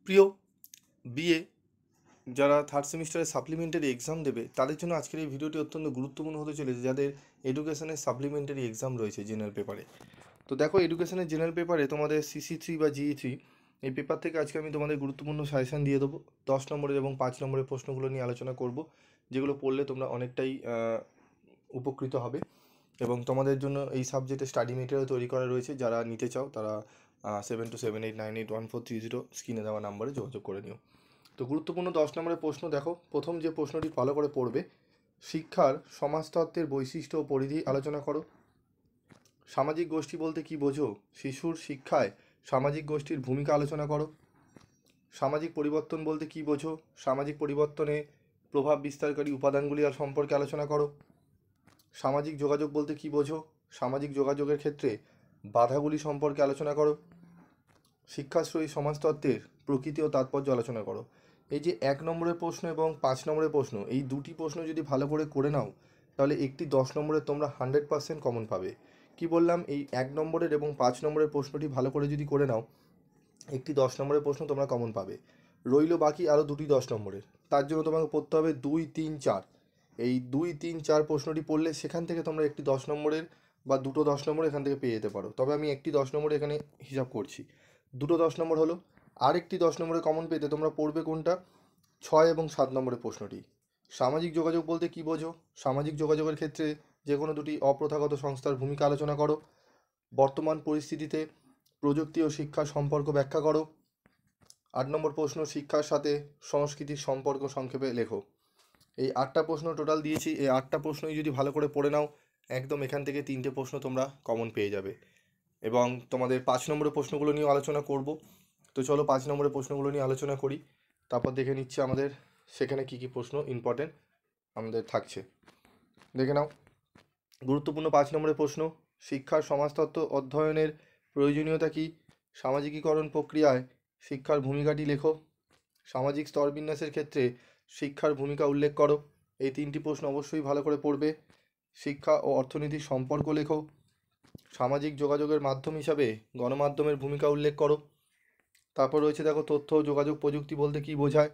প্রিয় বিএ যারা থার্ড সেমিস্টারে সাপ্লিমেন্টারি এক্সাম দেবে তাদের জন্য আজকের এই ভিডিওটি অত্যন্ত গুরুত্বপূর্ণ হতে চলেছে, যাদের এডুকেশনের সাপ্লিমেন্টারি এক্সাম রয়েছে জেনারেল পেপারে। তো দেখো, এডুকেশনের জেনারেল পেপারে তোমাদের CC3 বা GE3 এই পেপার থেকে আজকে আমি তোমাদের গুরুত্বপূর্ণ সাজেশান দিয়ে দেবো। 10 নম্বরের এবং 5 নম্বরের প্রশ্নগুলো নিয়ে আলোচনা করব, যেগুলো পড়লে তোমরা অনেকটাই উপকৃত হবে। এবং তোমাদের জন্য এই সাবজেক্টে স্টাডি মেটেরিয়াল তৈরি করা রয়েছে। যারা নিতে চাও তারা 7278981430 স্ক্রিনে দেওয়া নাম্বারে যোগাযোগ করে নিও। তো গুরুত্বপূর্ণ 10 নম্বরের প্রশ্ন দেখো। প্রথম যে প্রশ্নটি ভালো করে পড়বে, শিক্ষার সমাজতত্ত্বের বৈশিষ্ট্য ও পরিধি আলোচনা করো। সামাজিক গোষ্ঠী বলতে কি বোঝো? শিশুর শিক্ষায় সামাজিক গোষ্ঠীর ভূমিকা আলোচনা করো। সামাজিক পরিবর্তন বলতে কি বোঝো? সামাজিক পরিবর্তনে প্রভাব বিস্তারকারী উপাদানগুলি সম্পর্কে আলোচনা করো। সামাজিক যোগাযোগ বলতে কি বোঝো? সামাজিক যোগাযোগের ক্ষেত্রে বাধাগুলি সম্পর্কে আলোচনা করো। শিক্ষাশ্রয়ী সমাজতত্ত্বের প্রকৃতি ও তাৎপর্য আলোচনা করো। এই যে 1 নম্বরের প্রশ্ন এবং 5 নম্বরের প্রশ্ন, এই দুটি প্রশ্ন যদি ভালো করে নাও তাহলে একটি 10 নম্বরের তোমরা 100% কমন পাবে। কি বললাম? এই 1 নম্বরের এবং 5 নম্বরের প্রশ্নটি ভালো করে যদি করে নাও, একটি 10 নম্বরের প্রশ্ন তোমরা কমন পাবে। রইল বাকি আরও দুটি 10 নম্বরের। তার জন্য তোমাকে পড়তে হবে 2, 3, 4। এই 2, 3, 4 প্রশ্নটি পড়লে সেখান থেকে তোমরা একটি 10 নম্বরের বা দুটো 10 নম্বর এখান থেকে পেয়ে যেতে পারো। তবে আমি একটি 10 নম্বরে এখানে হিসাব করছি। দুটো 10 নম্বর হলো। আরেকটি 10 নম্বরে কমন পেতে তোমরা পড়বে কোনটা? 6 এবং 7 নম্বরের প্রশ্নটি। সামাজিক যোগাযোগ বলতে কি বোঝো? সামাজিক যোগাযোগের ক্ষেত্রে যে কোনো দুটি অপ্রথাগত সংস্থার ভূমিকা আলোচনা করো। বর্তমান পরিস্থিতিতে প্রযুক্তি ও শিক্ষার সম্পর্ক ব্যাখ্যা করো। 8 নম্বর প্রশ্ন, শিক্ষার সাথে সংস্কৃতির সম্পর্ক সংক্ষেপে লেখো। এই 8টা প্রশ্ন টোটাল দিয়েছি। এই 8টা প্রশ্নই যদি ভালো করে পড়ে নাও, একদম এখান থেকে 3টে প্রশ্ন তোমরা কমন পেয়ে যাবে। এবং তোমাদের 5 নম্বরের প্রশ্নগুলো নিয়েও আলোচনা করব। তো চলো 5 নম্বরের প্রশ্নগুলো নিয়ে আলোচনা করি, তারপর দেখে নিচ্ছি আমাদের সেখানে কি কি প্রশ্ন ইম্পর্টেন্ট আমাদের থাকছে। দেখে নাও। গুরুত্বপূর্ণ 5 নম্বরের প্রশ্ন, শিক্ষার সমাজতত্ত্ব অধ্যয়নের প্রয়োজনীয়তা কী? সামাজিকীকরণ প্রক্রিয়ায় শিক্ষার ভূমিকাটি লেখো। সামাজিক স্তরবিন্যাসের ক্ষেত্রে শিক্ষার ভূমিকা উল্লেখ করো। এই 3টি প্রশ্ন অবশ্যই ভালো করে পড়বে। শিক্ষা ও অর্থনীতির সম্পর্ক লেখো। সামাজিক যোগাযোগের মাধ্যম হিসাবে গণমাধ্যমের ভূমিকা উল্লেখ করো। তারপর রয়েছে দেখো, তথ্য ও যোগাযোগ প্রযুক্তি বলতে কি বোঝায়?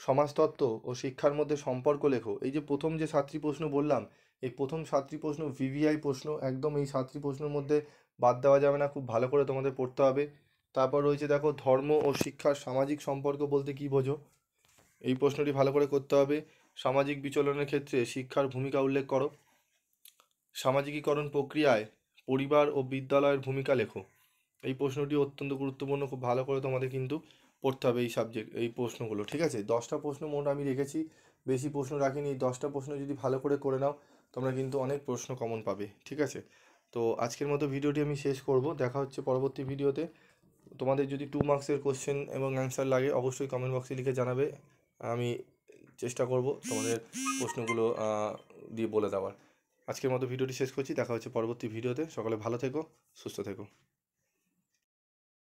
সমাজতত্ত্ব ও শিক্ষার মধ্যে সম্পর্ক লেখো। এই যে প্রথম যে 7টি প্রশ্ন বললাম, এই প্রথম 7টি প্রশ্ন VVI প্রশ্ন, একদম এই 7টি প্রশ্নের মধ্যে বাদ দেওয়া যাবে না, খুব ভালো করে তোমাদের পড়তে হবে। তারপর রয়েছে দেখো, ধর্ম ও শিক্ষার সামাজিক সম্পর্ক বলতে কি বোঝো? এই প্রশ্নটি ভালো করে করতে হবে। সামাজিক বিচলনের ক্ষেত্রে শিক্ষার ভূমিকা উল্লেখ করো। সামাজিকীকরণ প্রক্রিয়ায় পরিবার ও বিদ্যালয়ের ভূমিকা লেখো। এই প্রশ্নটি অত্যন্ত গুরুত্বপূর্ণ, খুব ভালো করে তোমাদের কিন্তু পড়তে হবে এই প্রশ্নগুলো। ঠিক আছে, 10টা প্রশ্ন মোট আমি রেখেছি, বেশি প্রশ্ন রাখিনি। এই 10টা প্রশ্ন যদি ভালো করে নাও তোমরা কিন্তু অনেক প্রশ্ন কমন পাবে। ঠিক আছে, তো আজকের মতো ভিডিওটি আমি শেষ করব। দেখা হচ্ছে পরবর্তী ভিডিওতে। তোমাদের যদি 2 মার্কসের কোশ্চেন এবং অ্যান্সার লাগে অবশ্যই কমেন্ট বক্সে লিখে জানাবে। আমি চেষ্টা করব তোমাদের প্রশ্নগুলো দিয়ে বলে দেওয়ার। আজকের মতো ভিডিওটি শেষ করছি। দেখা হচ্ছে পরবর্তী ভিডিওতে। সকলে ভালো থেকো, সুস্থ থেকো।